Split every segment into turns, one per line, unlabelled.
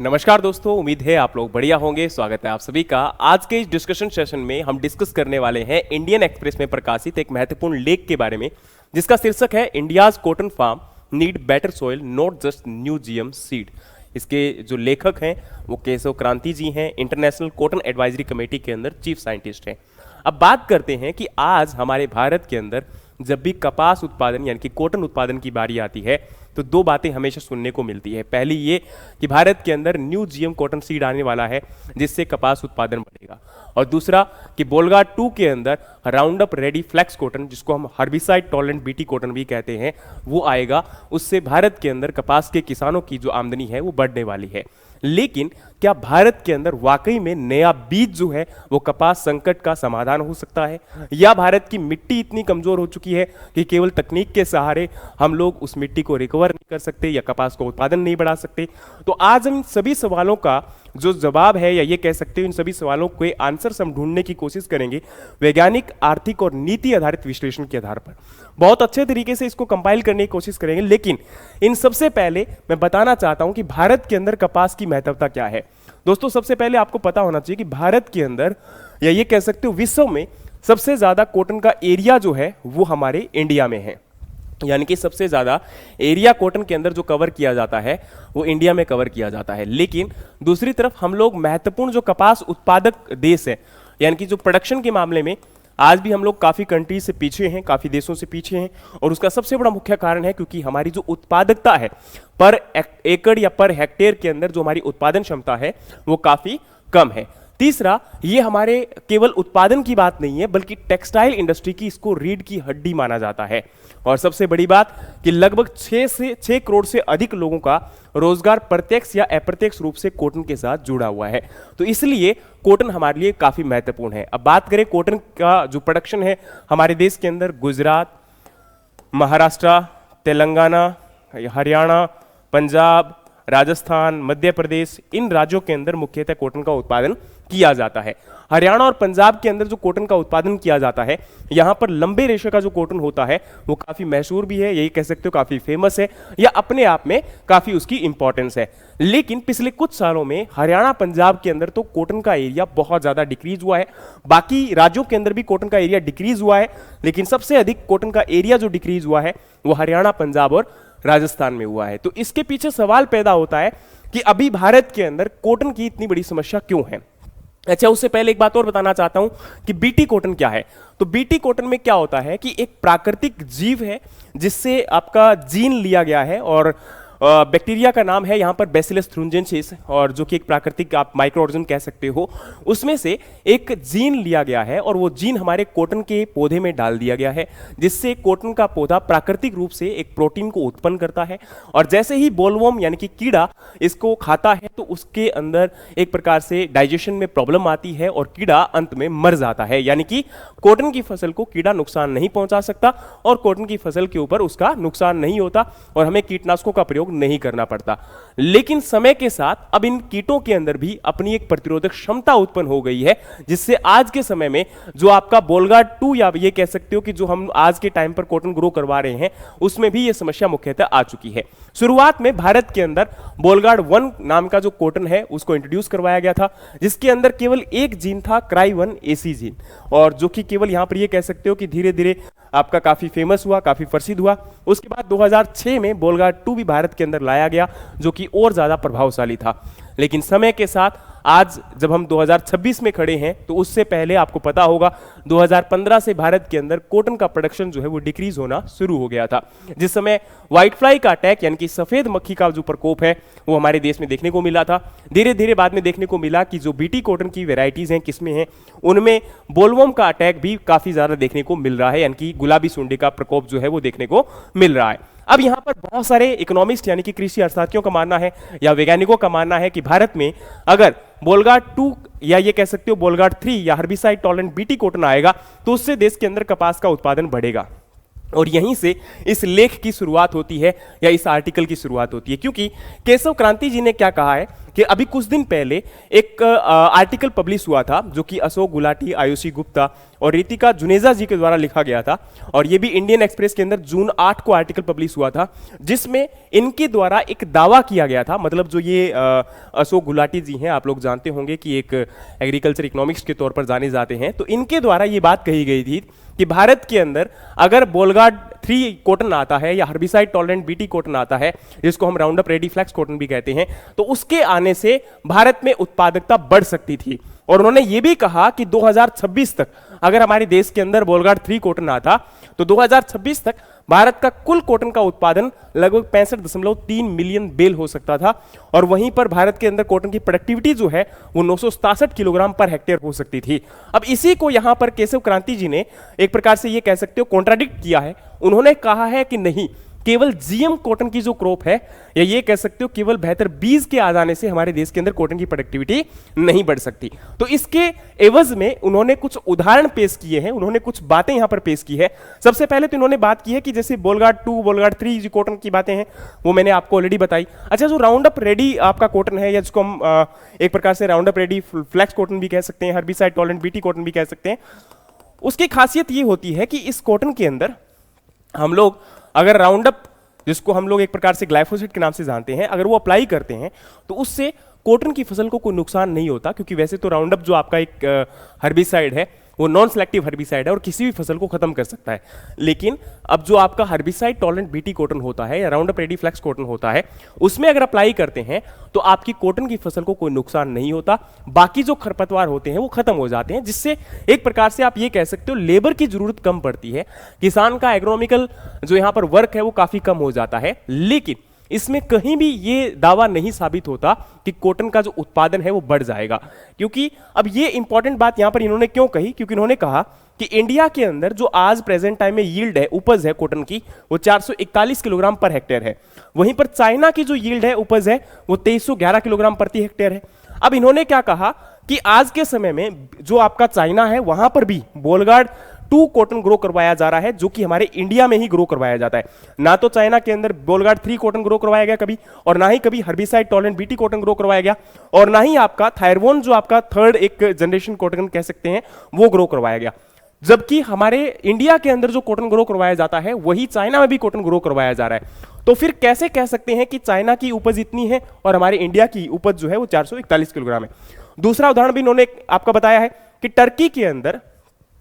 नमस्कार दोस्तों, उम्मीद है आप लोग बढ़िया होंगे। स्वागत है आप सभी का। आज के इस डिस्कशन सेशन में हम डिस्कस करने वाले हैं इंडियन एक्सप्रेस में प्रकाशित एक महत्वपूर्ण लेख के बारे में, जिसका शीर्षक है India's cotton farm need better soil, not just new GM seed. इसके जो लेखक हैं वो केशव क्रांति जी हैं, इंटरनेशनल कॉटन एडवाइजरी कमेटी के अंदर चीफ साइंटिस्ट हैं। अब बात करते हैं कि आज हमारे भारत के अंदर जब भी कपास उत्पादन यानी कि कॉटन उत्पादन की बारी आती है तो दो बातें हमेशा सुनने को मिलती है। पहली ये कि भारत के अंदर न्यू जीएम कॉटन सीड आने वाला है जिससे कपास उत्पादन बढ़ेगा, और दूसरा कि बोलगा 2 के अंदर Roundup ready flex cotton, जिसको हम हर्बिसाइड टॉलरेंट बीटी कॉटन भी कहते हैं, वो आएगा। उससे भारत के अंदर कपास के किसानों की जो आमदनी है वो बढ़ने वाली है। लेकिन क्या भारत के अंदर वाकई में नया बीज जो है वो कपास संकट का समाधान हो सकता है, या भारत की मिट्टी इतनी कमजोर हो चुकी है कि केवल तकनीक के सहारे हम लोग उस मिट्टी को रिकवर नहीं कर सकते या कपास को उत्पादन नहीं बढ़ा सकते? तो आज हम इन सभी सवालों का जो जवाब है, या ये कह सकते हो इन सभी सवालों के आंसर्स हम ढूंढने की कोशिश करेंगे वैज्ञानिक, आर्थिक और नीति आधारित विश्लेषण के आधार पर। बहुत अच्छे तरीके से इसको कंपाइल करने की कोशिश करेंगे, लेकिन इन सबसे पहले मैं बताना चाहता हूं कि भारत के अंदर कपास की महत्वता क्या है। दोस्तों, सबसे पहले आपको पता होना चाहिए कि भारत के अंदर, या ये कह सकते हो विश्व में, सबसे ज्यादा कॉटन का एरिया जो है वो हमारे इंडिया में है। यानी कि सबसे ज्यादा एरिया कॉटन के अंदर जो कवर किया जाता है वो इंडिया में कवर किया जाता है। लेकिन दूसरी तरफ हम लोग महत्वपूर्ण जो कपास उत्पादक देश है, यानी कि जो प्रोडक्शन के मामले में आज भी हम लोग काफी कंट्रीज से पीछे हैं, काफी देशों से पीछे हैं। और उसका सबसे बड़ा मुख्य कारण है क्योंकि हमारी जो उत्पादकता है पर एकड़ या पर हेक्टेयर के अंदर जो हमारी उत्पादन क्षमता है वो काफी कम है। तीसरा, ये हमारे केवल उत्पादन की बात नहीं है बल्कि टेक्सटाइल इंडस्ट्री की इसको रीढ़ की हड्डी माना जाता है। और सबसे बड़ी बात कि लगभग 6 करोड़ से अधिक लोगों का रोजगार प्रत्यक्ष या अप्रत्यक्ष रूप से कॉटन के साथ जुड़ा हुआ है। तो इसलिए कॉटन हमारे लिए काफी महत्वपूर्ण है। अब बात करें कॉटन का जो प्रोडक्शन है हमारे देश के अंदर, गुजरात, महाराष्ट्र, तेलंगाना, हरियाणा, पंजाब, राजस्थान, मध्य प्रदेश, इन राज्यों के अंदर मुख्यतः कॉटन का उत्पादन किया जाता है। हरियाणा और पंजाब के अंदर जो कॉटन का उत्पादन किया जाता है, यहां पर लंबे रेशे का जो कॉटन होता है वो काफी मशहूर भी है, यही कह सकते हो काफी फेमस है, या अपने आप में काफी उसकी इंपॉर्टेंस है। लेकिन पिछले कुछ सालों में हरियाणा पंजाब के अंदर तो कॉटन का एरिया बहुत ज्यादा डिक्रीज हुआ है। बाकी राज्यों के अंदर भी कॉटन का एरिया डिक्रीज हुआ है, लेकिन सबसे अधिक कॉटन का एरिया जो डिक्रीज हुआ है वो हरियाणा, पंजाब और राजस्थान में हुआ है। तो इसके पीछे सवाल पैदा होता है कि अभी भारत के अंदर कॉटन की इतनी बड़ी समस्या क्यों है। अच्छा, उससे पहले एक बात और बताना चाहता हूं कि बीटी कॉटन क्या है। तो बीटी कॉटन में क्या होता है कि एक प्राकृतिक जीव है जिससे आपका जीन लिया गया है, और बैक्टीरिया का नाम है यहाँ पर बैसिलस थ्रुंजेंसिस, और जो कि एक प्राकृतिक आप माइक्रो ऑर्गेनिज्म कह सकते हो। उसमें से एक जीन लिया गया है और वो जीन हमारे कॉटन के पौधे में डाल दिया गया है, जिससे कॉटन का पौधा प्राकृतिक रूप से एक प्रोटीन को उत्पन्न करता है। और जैसे ही बोलवर्म यानी कि कीड़ा इसको खाता है तो उसके अंदर एक प्रकार से डाइजेशन में प्रॉब्लम आती है और कीड़ा अंत में मर जाता है। यानी कि कॉटन की फसल को कीड़ा नुकसान नहीं पहुंचा सकता और कॉटन की फसल के ऊपर उसका नुकसान नहीं होता और हमें कीटनाशकों का प्रयोग नहीं करना पड़ता। लेकिन समय के साथ अब इन कीटों के अंदर भी अपनी एक प्रतिरोधक क्षमता उत्पन्न हो गई है, जिससे आज के समय में जो आपका बोलगा 2, या ये कह सकते हो कि जो हम आज के टाइम पर कॉटन ग्रो करवा रहे हैं, उसमें भी ये समस्या मुख्यतः आ चुकी है। शुरुआत में भारत के अंदर बोलगार्ड 1 नाम का जो कॉटन है उसको इंट्रोड्यूस करवाया गया था, जिसके अंदर केवल एक जीन था, क्राई 1 एसी जीन, और जो कि केवल यहां पर ये कह सकते हो कि धीरे धीरे आपका काफी फेमस हुआ, काफी प्रसिद्ध हुआ। उसके बाद 2006 में बोलगार्ड 2 भी भारत के अंदर लाया गया, जो कि और ज्यादा प्रभावशाली था। लेकिन समय के साथ आज जब हम 2026 में खड़े हैं तो उससे पहले आपको पता होगा 2015 से भारत के अंदर कॉटन का प्रोडक्शन जो है वो डिक्रीज होना शुरू हो गया था, जिस समय व्हाइट फ्लाई का अटैक यानी कि सफेद मक्खी का जो प्रकोप है वो हमारे देश में देखने को मिला था। धीरे धीरे बाद में देखने को मिला कि जो बीटी कॉटन की वेराइटीज हैं, किस्में हैं, उनमें बोलवर्म का अटैक भी काफी ज्यादा देखने को मिल रहा है, यानी कि गुलाबी सुंडी का प्रकोप जो है वो देखने को मिल रहा है। अब यहां पर बहुत सारे इकोनॉमिस्ट यानी कि कृषि अर्थशास्त्रियों का मानना है या वैज्ञानिकों का मानना है कि भारत में अगर बोलगार्ड 2 या ये कह सकते हो बोलगार्ड 3 या हर्बिसाइड टॉलरेंट बीटी कॉटन आएगा तो उससे देश के अंदर कपास का उत्पादन बढ़ेगा। और यहीं से इस लेख की शुरुआत होती है या इस आर्टिकल की शुरुआत होती है, क्योंकि केशव क्रांति जी ने क्या कहा है कि अभी कुछ दिन पहले एक आर्टिकल पब्लिश हुआ था जो कि अशोक गुलाटी, आयुषी गुप्ता और रितिका जुनेजा जी के द्वारा लिखा गया था, और ये भी इंडियन एक्सप्रेस के अंदर जून 8 को आर्टिकल पब्लिश हुआ था, जिसमें इनके द्वारा एक दावा किया गया था। मतलब जो ये अशोक गुलाटी जी हैं, आप लोग जानते होंगे कि एक एग्रीकल्चर इकोनॉमिक्स के तौर पर जाने जाते हैं, तो इनके द्वारा ये बात कही गई थी कि भारत के अंदर अगर बोलगार्ड 3 कॉटन आता है या हर्बिसाइड टॉलरेंट बीटी कॉटन आता है, जिसको हम Roundup ready flex cotton भी कहते हैं, तो उसके आने से भारत में उत्पादकता बढ़ सकती थी। और उन्होंने ये भी कहा कि 2026 तक अगर हमारे देश के अंदर बोलगार्ड 3 कॉटन आता तो 2026 तक भारत का कुल कॉटन का उत्पादन लगभग 65.3 मिलियन बेल हो सकता था, और वहीं पर भारत के अंदर कॉटन की प्रोडक्टिविटी जो है वो 967 किलोग्राम पर हेक्टेयर हो सकती थी। अब इसी को यहां पर केशव क्रांति जी ने एक प्रकार से ये कह सकते हो कॉन्ट्राडिक्ट किया है। उन्होंने कहा है कि नहीं, केवल जीएम कॉटन की जो क्रॉप है, या ये कह सकते हो केवल बेहतर बीज के आ जाने से हमारे देश के अंदर कॉटन की प्रोडक्टिविटी नहीं बढ़ सकती। तो इसके एवज में उन्होंने कुछ उदाहरण पेश किए हैं, उन्होंने कुछ बातें यहां पर पेश की है। सबसे पहले तो इन्होंने बात की है कि जैसे बोलगार्ड 2, बोलगार्ड 3 जो कॉटन की बातें हैं वो मैंने आपको ऑलरेडी बताई। अच्छा, जो राउंड अप रेडी आपका कॉटन है, या जिसको हम एक प्रकार से Roundup ready flex cotton भी कह सकते हैं, हर्बिसाइड टॉलरेंट बीटी कॉटन भी कह सकते हैं, उसकी खासियत ये होती है कि इस कॉटन के अंदर हम लोग अगर राउंड अप, जिसको हम लोग एक प्रकार से ग्लाइफोसेट के नाम से जानते हैं, अगर वो अप्लाई करते हैं तो उससे कॉटन की फसल को कोई नुकसान नहीं होता, क्योंकि वैसे तो राउंड अप जो आपका एक हर्बिसाइड है वो नॉन सेलेक्टिव हर्बिसाइड है और किसी भी फसल को खत्म कर सकता है। लेकिन अब जो आपका हर्बिसाइड टॉलरेंट बीटी कॉटन होता है या Roundup ready flex cotton होता है, उसमें अगर अप्लाई करते हैं तो आपकी कॉटन की फसल को कोई नुकसान नहीं होता, बाकी जो खरपतवार होते हैं वो खत्म हो जाते हैं, जिससे एक प्रकार से आप ये कह सकते हो लेबर की जरूरत कम पड़ती है, किसान का एग्रोनॉमिकल जो यहां पर वर्क है वो काफी कम हो जाता है। लेकिन इसमें कहीं भी ये दावा नहीं साबित होता कि कॉटन का जो उत्पादन है वो बढ़ जाएगा, क्योंकि अब ये इंपॉर्टेंट बात यहां पर इन्होंने क्यों कही, क्योंकि इन्होंने कहा कि इंडिया के अंदर जो आज प्रेजेंट टाइम में यील्ड है, उपज है कॉटन की, वो 441 किलोग्राम पर हेक्टेयर है। वहीं पर चाइना की जो यील्ड है, उपज है, वो 2311 किलोग्राम प्रति हेक्टेयर है। अब इन्होंने क्या कहा कि आज के समय में जो आपका चाइना है वहां पर भी बोलगार्ड 2 कॉटन ग्रो करवाया जा रहा है, जो कि हमारे इंडिया में ही ग्रो करवाया जाता है। ना तो चाइना के अंदर बोलगार्ड 3 कॉटन ग्रो करवाया गया कभी, और ना ही कभी herbicide tolerant BT cotton grow करवाया गया, और ना ही आपका थायरवोन जो आपका थर्ड एक जनरेशन कॉटन कह सकते हैं वो ग्रो करवाया गया। जबकि हमारे इंडिया के अंदर जो कॉटन ग्रो करवाया जाता है वही चाइना में भी कॉटन ग्रो करवाया जा रहा है। तो फिर कैसे कह सकते हैं कि चाइना की उपज इतनी है और हमारे इंडिया की उपज जो है वो 441 किलोग्राम है। दूसरा उदाहरण भी इन्होंने आपका बताया है कि टर्की के अंदर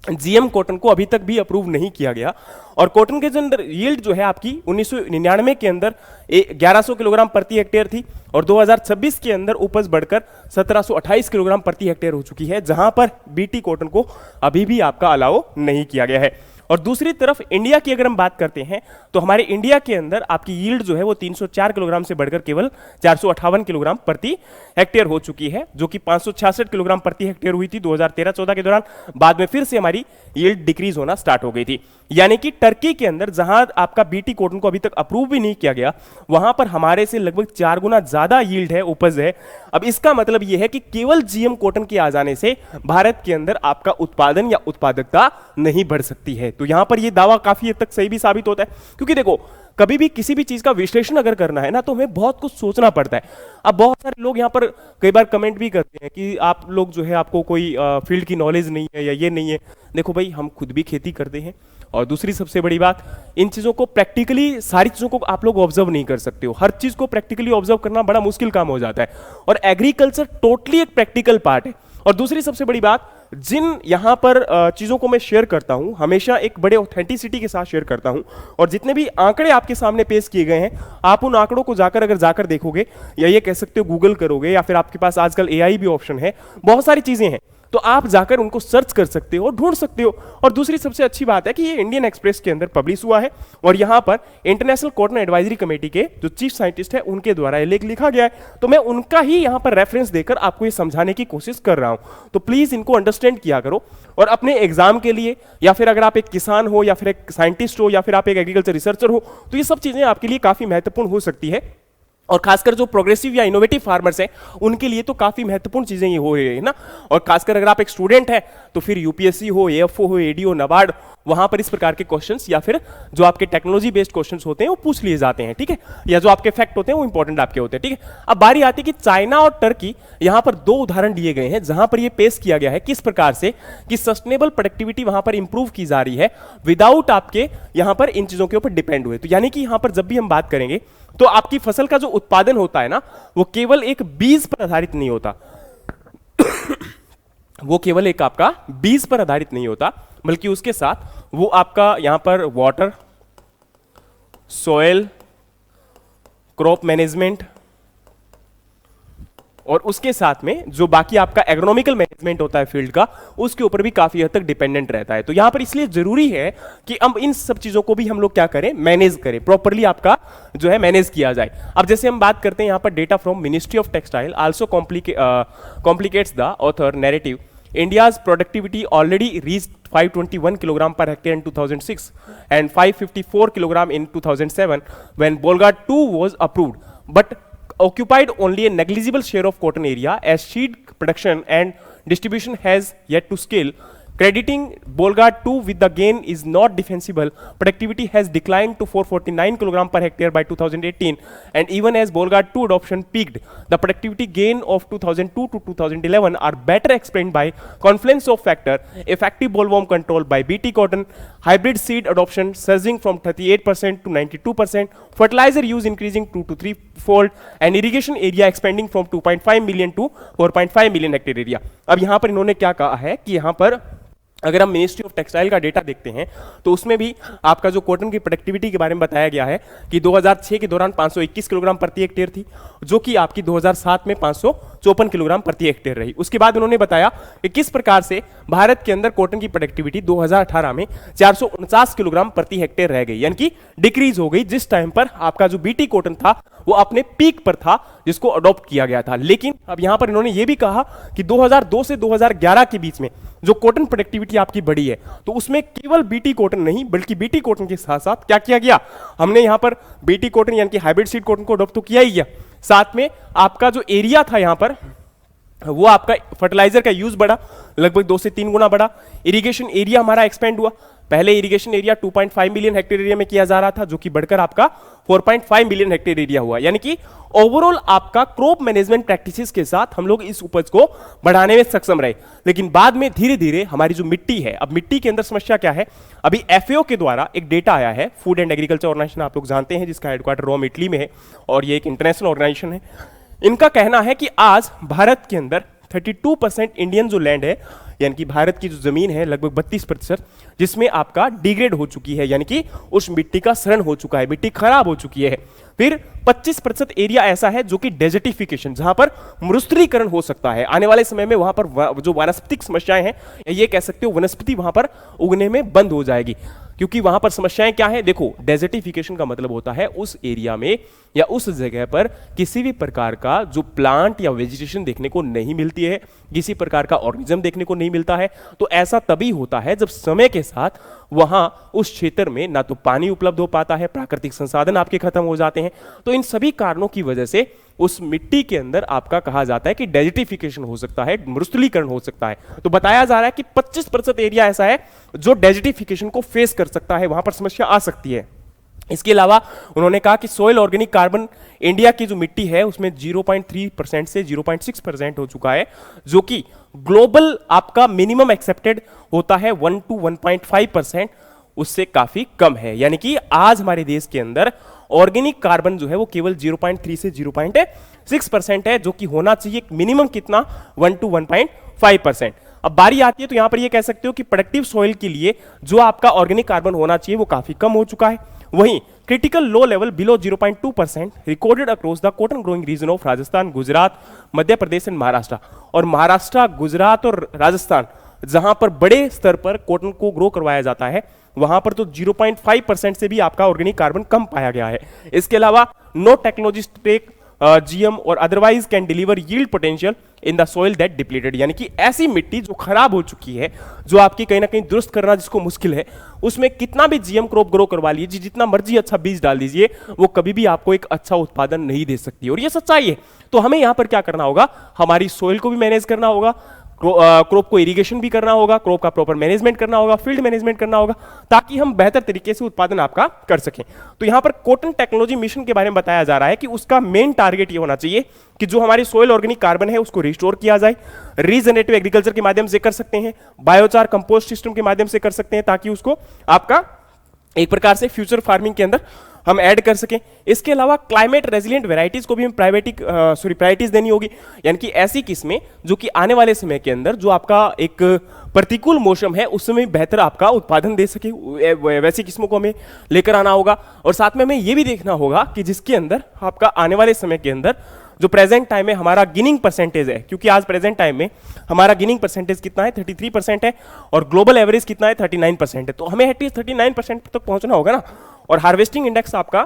जीएम कॉटन को अभी तक भी अप्रूव नहीं किया गया, और कॉटन के अंदर यील्ड जो है आपकी 1999 के अंदर 1100 किलोग्राम प्रति हेक्टेयर थी, और 2026 के अंदर उपज बढ़कर 1728 किलोग्राम प्रति हेक्टेयर हो चुकी है, जहां पर बीटी कॉटन को अभी भी आपका अलाउ नहीं किया गया है। और दूसरी तरफ इंडिया की अगर हम बात करते हैं तो हमारे इंडिया के अंदर आपकी यील्ड जो है वो 304 किलोग्राम से बढ़कर केवल 458 किलोग्राम प्रति हेक्टेयर हो चुकी है, जो कि 566 किलोग्राम प्रति हेक्टेयर हुई थी 2013-14 के दौरान। बाद में फिर से हमारी यील्ड डिक्रीज होना स्टार्ट हो गई थी। यानी कि टर्की के अंदर जहां आपका बीटी कॉटन को अभी तक अप्रूव भी नहीं किया गया, वहां पर हमारे से लगभग 4 गुना ज्यादा यील्ड है, उपज है। अब इसका मतलब यह है कि केवल जीएम कॉटन के आ जाने से भारत के अंदर आपका उत्पादन या उत्पादकता नहीं बढ़ सकती है। तो यहां पर यह दावा काफी हद तक सही भी साबित होता है, क्योंकि देखो कभी भी किसी भी चीज का विश्लेषण अगर करना है ना तो हमें बहुत कुछ सोचना पड़ता है। अब बहुत सारे लोग यहाँ पर कई बार कमेंट भी करते हैं कि आप लोग जो है आपको कोई फील्ड की नॉलेज नहीं है या ये नहीं है। देखो भाई, हम खुद भी खेती करते हैं, और दूसरी सबसे बड़ी बात, इन चीजों को प्रैक्टिकली सारी चीजों को आप लोग ऑब्जर्व नहीं कर सकते हो। हर चीज को प्रैक्टिकली ऑब्जर्व करना बड़ा मुश्किल काम हो जाता है, और एग्रीकल्चर टोटली एक प्रैक्टिकल पार्ट है। और दूसरी सबसे बड़ी बात, जिन यहां पर चीजों को मैं शेयर करता हूं हमेशा एक बड़े ऑथेंटिसिटी के साथ शेयर करता हूं, और जितने भी आंकड़े आपके सामने पेश किए गए हैं, आप उन आंकड़ों को जाकर देखोगे, या ये कह सकते हो गूगल करोगे, या फिर आपके पास आजकल एआई भी ऑप्शन है, बहुत सारी चीजें हैं, तो आप जाकर उनको सर्च कर सकते हो, ढूंढ सकते हो। और दूसरी सबसे अच्छी बात है कि ये इंडियन एक्सप्रेस के अंदर पब्लिश हुआ है, और यहां पर इंटरनेशनल कॉटन एडवाइजरी कमेटी के जो चीफ साइंटिस्ट है उनके द्वारा ये लेख लिखा गया है, तो मैं उनका ही यहां पर रेफरेंस देकर आपको ये समझाने की कोशिश कर रहा हूं। तो प्लीज इनको अंडरस्टैंड किया करो, और अपने एग्जाम के लिए, या फिर अगर आप एक किसान हो, या फिर एक साइंटिस्ट हो, या फिर आप एक एग्रीकल्चर रिसर्चर हो, तो ये सब चीजें आपके लिए काफी महत्वपूर्ण हो सकती है। और खासकर जो प्रोग्रेसिव या इनोवेटिव फार्मर्स हैं उनके लिए तो काफी महत्वपूर्ण चीजें ये हो रही है ना। और खासकर अगर आप एक स्टूडेंट हैं तो फिर यूपीएससी हो, एएफओ हो, एडीओ, नाबार्ड, वहां पर इस प्रकार के क्वेश्चंस या फिर जो आपके टेक्नोलॉजी बेस्ड क्वेश्चंस होते हैं वो पूछ लिए जाते हैं, ठीक है, या जो आपके फैक्ट होते हैं वो इंपॉर्टेंट आपके होते हैं, ठीक है। अब बारी आती है कि चाइना और टर्की, यहां पर दो उदाहरण दिए गए हैं जहां पर ये पेश किया गया है किस प्रकार से कि सस्टेनेबल प्रोडक्टिविटी वहां पर इंप्रूव की जा रही है विदाउट आपके यहां पर इन चीजों के ऊपर डिपेंड हुए। तो यानी कि यहां पर जब भी हम बात करेंगे तो आपकी फसल का जो उत्पादन होता है ना वो केवल एक बीज पर आधारित नहीं होता वो केवल एक आपका बीज पर आधारित नहीं होता, बल्कि उसके साथ वो आपका यहां पर वाटर, सॉइल, क्रॉप मैनेजमेंट और उसके साथ में जो बाकी आपका एग्रोनॉमिकल मैनेजमेंट होता है फील्ड का, उसके ऊपर भी काफी हद तक डिपेंडेंट रहता है। तो यहां पर इसलिए जरूरी है कि अब इन सब चीजों को भी हम लोग क्या करें, मैनेज करें, प्रॉपरली आपका जो है मैनेज किया जाए। अब जैसे हम बात करते हैं यहां पर data from ministry of textile also complicates the author narrative India's productivity already reached 521 kilogram per hectare in 2006 and 554 kilogram in 2007 when Bolga 2 was approved, but occupied only a negligible share of cotton area as seed production and distribution has yet to scale. Crediting Bolga 2 with the gain is not defensible. Productivity has declined to 449 kg per hectare by 2018, and even as Bolga 2 adoption peaked, the productivity gain of 2002 to 2011 are better explained by confluence of factor: effective bollworm control by BT cotton, hybrid seed adoption surging from 38% to 92%, fertilizer use increasing 2 to 3 fold, and irrigation area expanding from 2.5 million to 4.5 million hectare area. अब यहाँ पर इन्होंने क्या कहा है कि यहाँ पर अगर हम मिनिस्ट्री ऑफ टेक्सटाइल का डेटा देखते हैं तो उसमें भी आपका जो कॉटन की प्रोडक्टिविटी के बारे में बताया गया है कि 2006 के दौरान 521 किलोग्राम प्रति हेक्टेयर थी, जो कि आपकी 2007 में 554 किलोग्राम प्रति हेक्टेयर रही। उसके बाद उन्होंने बताया कि किस प्रकार से भारत के अंदर कॉटन की प्रोडक्टिविटी 2018 में 449 किलोग्राम प्रति हेक्टेयर रह गई, यानी कि डिक्रीज हो गई, जिस टाइम पर आपका जो बीटी कॉटन था वो अपने पीक पर था जिसको अडॉप्ट किया गया था। लेकिन अब यहां पर इन्होंने ये भी कहा कि 2002 से 2011 के बीच में जो कॉटन प्रोडक्टिविटी आपकी बढ़ी है तो उसमें केवल बीटी कॉटन नहीं बल्कि बीटी कॉटन के साथ साथ क्या किया गया, हमने यहां पर बीटी कॉटन यानी कि हाइब्रिड सीड कॉटन को अडॉप्ट तो किया ही गया, साथ में आपका जो एरिया था यहां पर वो आपका फर्टिलाइजर का यूज बढ़ा, लगभग 2 से 3 गुना बढ़ा। इरिगेशन एरिया हमारा एक्सपेंड हुआ, पहले irrigation area 2.5 million hectare area में किया जा रहा था जो कि बढ़कर आपका 4.5 मिलियन हेक्टेयर एरिया हुआ, यानी कि ओवरऑल आपका क्रॉप मैनेजमेंट प्रैक्टिसेस के साथ हम लोग इस उपज को बढ़ाने में सक्षम रहे। लेकिन बाद में धीरे धीरे हमारी जो मिट्टी है, अब मिट्टी के अंदर समस्या क्या है, अभी एफएओ के द्वारा एक डेटा आया है, फूड एंड एग्रीकल्चर ऑर्गेनाइजेशन आप लोग जानते हैं जिसका हेडक्वार्टर रोम इटली में है और ये एक इंटरनेशनल ऑर्गेनाइजेशन है। इनका कहना है कि आज भारत के अंदर 32% इंडियन जो लैंड है यानी कि भारत की जो जमीन है लगभग 32% जिसमें आपका डिग्रेड हो चुकी है, यानी कि उस मिट्टी का शरण हो चुका है, मिट्टी खराब हो चुकी है। फिर 25% एरिया ऐसा है जो कि डेजर्टिफिकेशन, जहां पर मरुस्थलीकरण हो सकता है। आने वाले समय में वहां पर जो वानस्पतिक समस्याएं हैं, ये कह सकते हो वनस्पति वहां पर उगने में बंद हो जाएगी, क्योंकि वहां पर समस्याएं क्या है, देखो डेजर्टिफिकेशन का मतलब होता है उस एरिया में या उस जगह पर किसी भी प्रकार का जो प्लांट या वेजिटेशन देखने को नहीं मिलती है, किसी प्रकार का ऑर्गेनिज्म देखने को नहीं मिलता है। तो ऐसा तभी होता है जब समय के साथ वहां उस क्षेत्र में ना तो पानी उपलब्ध हो पाता है, प्राकृतिक संसाधन आपके खत्म हो जाते हैं। तो इन सभी कारणों की वजह से उस मिट्टी के अंदर आपका कहा जाता है कि डेजर्टिफिकेशन हो सकता है, मरुस्थलीकरण हो सकता है। तो बताया जा रहा है कि 25% एरिया ऐसा है जो डेजर्टिफिकेशन को फेस कर सकता है, वहां पर समस्या आ सकती है। इसके अलावा उन्होंने कहा कि सोयल ऑर्गेनिक कार्बन इंडिया की जो मिट्टी है उसमें 0.3% से 0.6% हो चुका है, जो कि ग्लोबल आपका मिनिमम एक्सेप्टेड होता है 1 to 1.5%, उससे काफी कम है। यानी कि आज हमारे देश के अंदर ऑर्गेनिक कार्बन जो है वो केवल 0.3 से 0.6% है, जो कि होना चाहिए मिनिमम कितना 1 to 1.5%। अब बारी आती है तो यहां पर ये कह सकते हो कि प्रोडक्टिव सॉइल के लिए जो आपका ऑर्गेनिक कार्बन होना चाहिए वो काफी कम हो चुका है। वहीं critical low level below 0.2% recorded across the cotton growing region of Rajasthan, Gujarat, Madhya Pradesh and Maharashtra. और महाराष्ट्र, गुजरात और राजस्थान जहां पर बड़े स्तर पर कॉटन को ग्रो करवाया जाता है, वहां पर तो 0.5% से भी आपका ऑर्गेनिक कार्बन कम पाया गया है। इसके अलावा नो टेक्नोलॉजी टेक जीएम और otherwise can deliver yield potential in the soil that depleted, यानी कि ऐसी मिट्टी जो खराब हो चुकी है, जो आपकी कहीं ना कहीं दुरुस्त करना जिसको मुश्किल है, उसमें कितना भी जीएम क्रॉप ग्रो करवा लीजिए, जितना मर्जी अच्छा बीज डाल दीजिए, वो कभी भी आपको एक अच्छा उत्पादन नहीं दे सकती, और ये सच्चाई है। तो हमें यहां पर क्या करना होगा, हमारी सॉइल को भी मैनेज करना होगा, क्रॉप को इरिगेशन भी करना होगा, क्रॉप का प्रॉपर मैनेजमेंट करना होगा, फील्ड मैनेजमेंट करना होगा, ताकि हम बेहतर तरीके से उत्पादन आपका कर सकें। तो यहां पर कॉटन टेक्नोलॉजी मिशन के बारे में बताया जा रहा है कि उसका मेन टारगेट ये होना चाहिए कि जो हमारी सोयल ऑर्गेनिक कार्बन है उसको रिस्टोर किया जाए, रीजनरेटिव एग्रीकल्चर के माध्यम से कर सकते हैं, बायोचार कंपोस्ट सिस्टम के माध्यम से कर सकते हैं, ताकि उसको आपका एक प्रकार से फ्यूचर फार्मिंग के अंदर हम ऐड कर सकें। इसके अलावा क्लाइमेट रेजिलिएंट वैरायटीज को भी हम प्रायोरिटीज देनी होगी, यानी कि ऐसी किस्में जो कि आने वाले समय के अंदर जो आपका एक प्रतिकूल मौसम है उसमें बेहतर आपका उत्पादन दे सके, वैसी किस्मों को हमें लेकर आना होगा। और साथ में हमें यह भी देखना होगा कि जिसके अंदर आपका आने वाले समय के अंदर जो प्रेजेंट टाइम में हमारा गिनिंग परसेंटेज है, क्योंकि आज प्रेजेंट टाइम में हमारा गिनिंग परसेंटेज कितना है, 33% है, और ग्लोबल एवरेज कितना है, 39% है। तो हमें एटलीस्ट 39% तक पहुंचना होगा ना। और हार्वेस्टिंग इंडेक्स आपका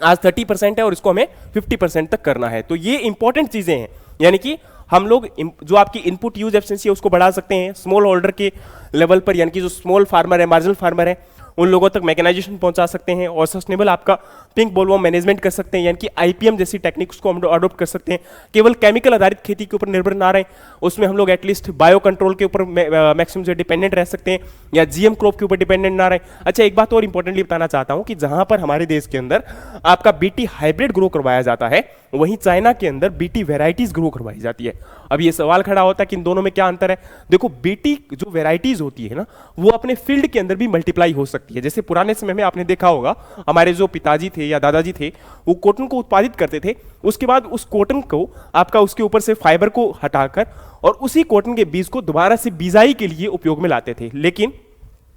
आज 30% है और इसको हमें 50% तक करना है। तो ये इंपॉर्टेंट चीजें हैं, यानी कि हम लोग जो आपकी इनपुट यूज एफिशिएंसी है उसको बढ़ा सकते हैं स्मॉल होल्डर के लेवल पर, यानी कि जो स्मॉल फार्मर है, मार्जिनल फार्मर है, उन लोगों तक मैकेनाइजेशन पहुंचा सकते हैं, और सस्टेनेबल आपका पिंक बोलवर्म मैनेजमेंट कर सकते हैं, यानी कि आईपीएम जैसी टेक्निक्स को हम अडोप्ट कर सकते हैं। केवल केमिकल आधारित खेती के ऊपर निर्भर ना रहे, उसमें हम लोग एटलीस्ट बायो कंट्रोल के ऊपर मैक्सिमम से डिपेंडेंट रह सकते हैं, या जीएम क्रॉप के ऊपर डिपेंडेंट ना रहे। अच्छा, एक बात और इंपॉर्टेंटली बताना चाहता हूं कि जहां पर हमारे देश के अंदर आपका बीटी हाइब्रिड ग्रो करवाया जाता है, वहीं चाइना के अंदर बीटी वेराइटीज ग्रो करवाई जाती है। अब ये सवाल खड़ा होता है कि इन दोनों में क्या अंतर है। देखो, बीटी जो वेराइटीज होती है ना, वो अपने फील्ड के अंदर भी मल्टीप्लाई हो सकती है। जैसे पुराने समय में आपने देखा होगा, हमारे जो पिताजी थे या दादाजी थे, वो कॉटन को उत्पादित करते थे, उसके बाद उस कॉटन को आपका उसके ऊपर से फाइबर को हटाकर और उसी कॉटन के बीज को दोबारा से बिजाई के लिए उपयोग में लाते थे। लेकिन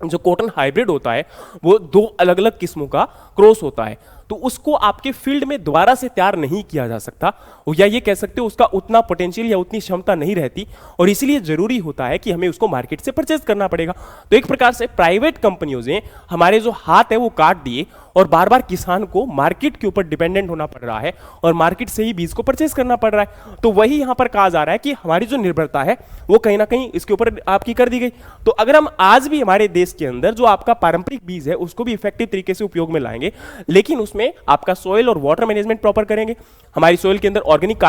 जो कॉटन हाइब्रिड होता है वो दो अलग अलग किस्मों का क्रॉस होता है, तो उसको आपके फील्ड में दोबारा से तैयार नहीं किया जा सकता, या ये कह सकते हो उसका उतना पोटेंशियल या उतनी क्षमता नहीं रहती, और इसीलिए जरूरी होता है कि हमें उसको मार्केट से परचेज करना पड़ेगा। तो एक प्रकार से प्राइवेट कंपनियों ने हमारे जो हाथ है वो काट दिए, और बार बार किसान को मार्केट के ऊपर डिपेंडेंट होना पड़ रहा है, और मार्केट से ही बीज को परचेज करना पड़ रहा है। तो वही यहां पर कहा जा रहा है कि हमारी जो निर्भरता है वो कहीं ना कहीं इसके ऊपर आपकी कर दी गई। तो अगर हम आज भी हमारे देश के अंदर जो आपका पारंपरिक बीज है उसको भी इफेक्टिव तरीके से उपयोग में लाएंगे, लेकिन उसमें आपका सोइल और वाटर मैनेजमेंट प्रॉपर करेंगे, हमारी सोइल के अंदर ऑर्गेनिक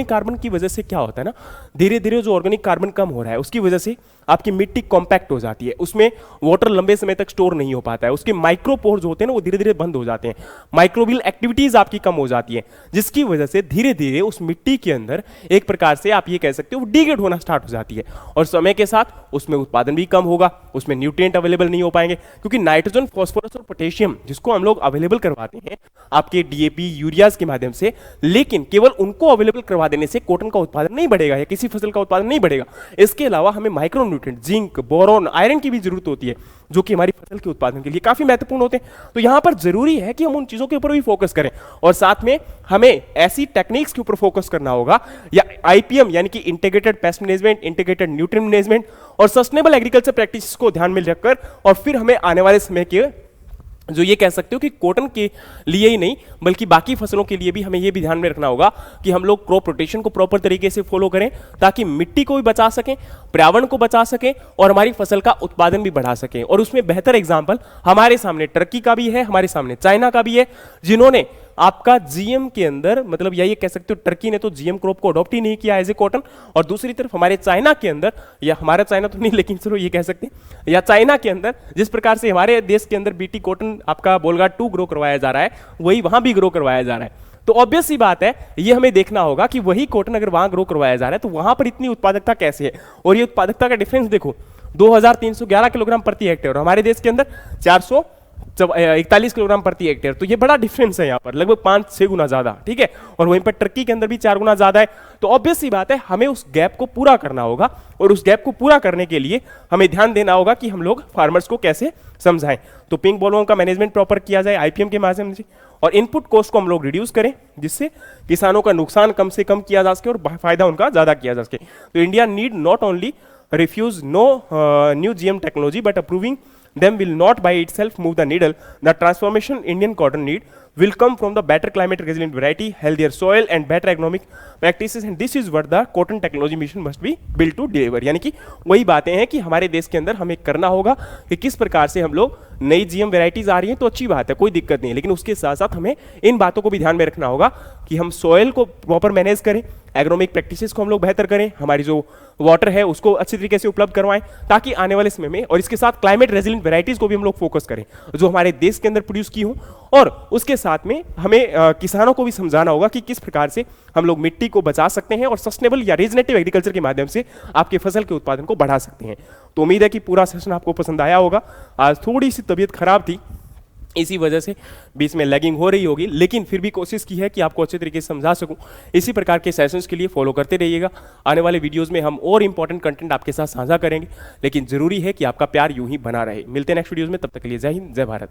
कार्बन की वजह से क्या होता है ना, धीरे धीरे जो ऑर्गेनिक कार्बन कम हो रहा है उसकी वजह से आपकी मिट्टी कॉम्पैक्ट हो जाती है, उसमें वाटर लंबे समय तक स्टोर नहीं हो पाता है, उसके माइक्रोपोर्स होते हैं ना वो धीरे धीरे बंद हो जाते हैं, माइक्रोबियल एक्टिविटीज आपकी कम हो जाती है, जिसकी वजह से धीरे धीरे उस मिट्टी के अंदर एक प्रकार से आप ये कह सकते हो डिग्रेड होना स्टार्ट हो जाती है, और समय के साथ उसमें उत्पादन भी कम होगा, उसमें न्यूट्रिएंट अवेलेबल नहीं हो पाएंगे, क्योंकि नाइट्रोजन, फास्फोरस और पोटेशियम जिसको हम लोग अवेलेबल करवाते हैं आपके डीएपी यूरियाज के माध्यम से, लेकिन केवल उनको अवेलेबल करवा देने से कॉटन का उत्पादन नहीं बढ़ेगा या किसी फसल का उत्पादन नहीं बढ़ेगा। इसके अलावा हमें micro nutrient, zinc, boron, iron की भी जरूरत होती है, जो कि हमारी फसल के उत्पादन के लिए काफी महत्वपूर्ण होते हैं। तो यहां पर जरूरी है कि हम उन चीजों के ऊपर भी फोकस करें, और साथ में हमें ऐसी टेक्निक्स के ऊपर फोकस करना होगा, या आईपीएम यानी कि integrated pest management, integrated nutrient management और सस्टेनेबल एग्रीकल्चर प्रैक्टिसेस को ध्यान में रखकर, और फिर हमें आने वाले समय के जो ये कह सकते हो कि कॉटन के लिए ही नहीं बल्कि बाकी फसलों के लिए भी हमें ये भी ध्यान में रखना होगा कि हम लोग क्रॉप रोटेशन को प्रॉपर तरीके से फॉलो करें, ताकि मिट्टी को भी बचा सकें, पर्यावरण को बचा सकें, और हमारी फसल का उत्पादन भी बढ़ा सकें। और उसमें बेहतर एग्जाम्पल हमारे सामने टर्की का भी है, हमारे सामने चाइना का भी है, जिन्होंने आपका जीएम के अंदर, मतलब यही कह सकते हो टर्की ने तो जीएम क्रॉप को अडॉप्ट ही नहीं किया एज ए कॉटन, और दूसरी तरफ हमारे चाइना के अंदर, या हमारा चाइना तो नहीं लेकिन चलो ये कह सकते हैं, या चाइना के अंदर जिस प्रकार से हमारे देश के अंदर बीटी कॉटन आपका बोलगार्ड 2 ग्रो करवाया जा रहा है, वही वहां भी ग्रो करवाया जा रहा है। तो ऑब्वियस सी बात है, ये हमें देखना होगा कि वही कॉटन अगर वहां ग्रो करवाया जा रहा है तो वहां पर इतनी उत्पादकता कैसे है, और ये उत्पादकता का डिफरेंस देखो 2311 किलोग्राम प्रति हेक्टेयर, और हमारे देश के अंदर 441 किलोग्राम प्रति हेक्टेयर। तो ये बड़ा डिफरेंस है यहाँ पर, लगभग 5-6 गुना ज्यादा, ठीक है, और वहीं पर टर्की के अंदर भी 4 गुना ज्यादा है। तो ऑब्वियस सी बात है, हमें उस गैप को पूरा करना होगा, और उस गैप को पूरा करने के लिए हमें ध्यान देना होगा कि हम लोग फार्मर्स को कैसे समझाएं। तो पिंक बोलवर्म का मैनेजमेंट प्रॉपर किया जाए आईपीएम के माध्यम से, और इनपुट कॉस्ट को हम लोग रिड्यूस करें, जिससे किसानों का नुकसान कम से कम किया जा सके और फायदा उनका ज्यादा किया जा सके। तो India need not only refuse no new GM technology, but approving them will not by itself move the needle. The transformation Indian cotton need will come from the better climate resilient variety, healthier soil and better economic practices, and this is what the cotton technology mission must be built to deliver। यानी कि वही बातें हैं कि हमारे देश के अंदर हमें करना होगा कि किस प्रकार से हम लोग नई जीएम वेराइटीज आ रही हैं तो अच्छी बात है, कोई दिक्कत नहीं है, लेकिन उसके साथ साथ हमें इन बातों को भी ध्यान में रखना होगा कि हम सॉइल को प्रॉपर मैनेज करें, एग्रोनॉमिक प्रैक्टिसेस को हम लोग बेहतर करें, हमारी जो वाटर है उसको अच्छी तरीके से उपलब्ध करवाएं, ताकि आने वाले समय में, और इसके साथ क्लाइमेट रेजिलेंट वेराइटीज को भी हम लोग फोकस करें जो हमारे देश के अंदर प्रोड्यूस की हो। और उसके साथ में हमें किसानों को भी समझाना होगा कि किस प्रकार से हम लोग मिट्टी को बचा सकते हैं और सस्टेनेबल या रीजनेटिव एग्रीकल्चर के माध्यम से आपके फसल के उत्पादन को बढ़ा सकते हैं। तो उम्मीद है कि पूरा सेशन आपको पसंद आया होगा। आज थोड़ी सी तबीयत खराब थी, इसी वजह से बीच में लैगिंग हो रही होगी, लेकिन फिर भी कोशिश की है कि आपको अच्छे तरीके से समझा सकूं। इसी प्रकार के सेशंस के लिए फॉलो करते रहिएगा। आने वाले वीडियोस में हम और इंपॉर्टेंट कंटेंट आपके साथ साझा करेंगे, लेकिन जरूरी है कि आपका प्यार यूं ही बना रहे। मिलते हैं नेक्स्ट वीडियोस में, तब तक के लिए जय हिंद, जय भारत।